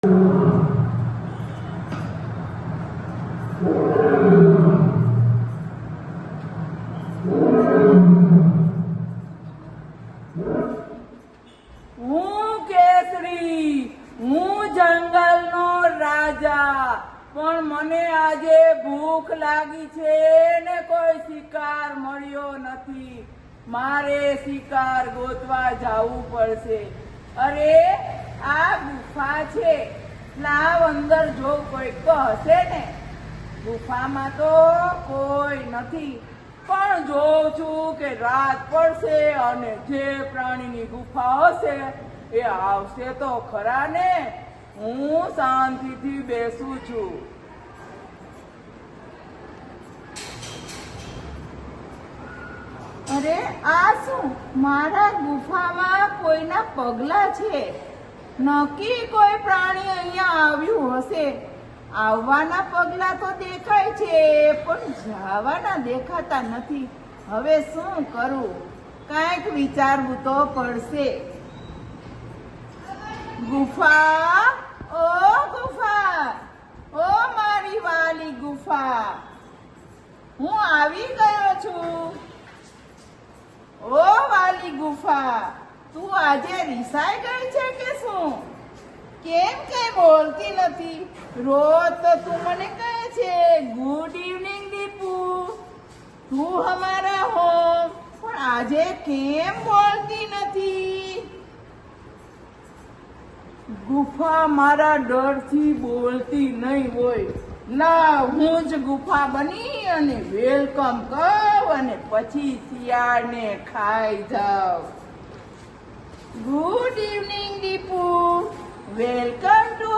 હું કેસરી, હું જંગલનો રાજા, પણ મને આજે ભૂખ લાગી છે ને કોઈ શિકાર મળ્યો નથી. મારે શિકાર ગોતવા જવું પડશે. અરે આ ગુફા છે, લાવ અંદર જો કોઈક તો હશે ને. ગુફામાં તો કોઈ નથી, પણ જોઉં છું કે રાત પડશે અને જે પ્રાણીની ગુફા હશે એ આવશે તો ખરા ને. હું શાંતિથી બેસું છું. અરે આ શું? મારા ગુફામાં કોઈના પગલા છે. નક્કી કોઈ પ્રાણી અહીંયા આવ્યું હશે. આવવાના પગલા તો દેખાય છે પણ જવાના દેખાતા નથી. હવે શું કરું? કાંઈક વિચારવું તો પડશે. ગુફા, ઓ ગુફા, ઓ મારી વાલી ગુફા, હું આવી ગયો છું. ઓ વાલી ગુફા, તું આજે રિસાઈ ગઈ છે કે શું? કેમ કે બોલતી નથી? રોજ તો તું મને કહે છે ગુડ ઇવનિંગ દીપુ, તું હમારા હોમ, પણ આજે કેમ બોલતી નથી? ગુફા મારા ડરથી બોલતી નહીં હોય. લાવ હું જ ગુફા બની અને વેલકમ કહું અને પછી શિયાળને ખાઈ જાઉં. Good evening Deepu, welcome to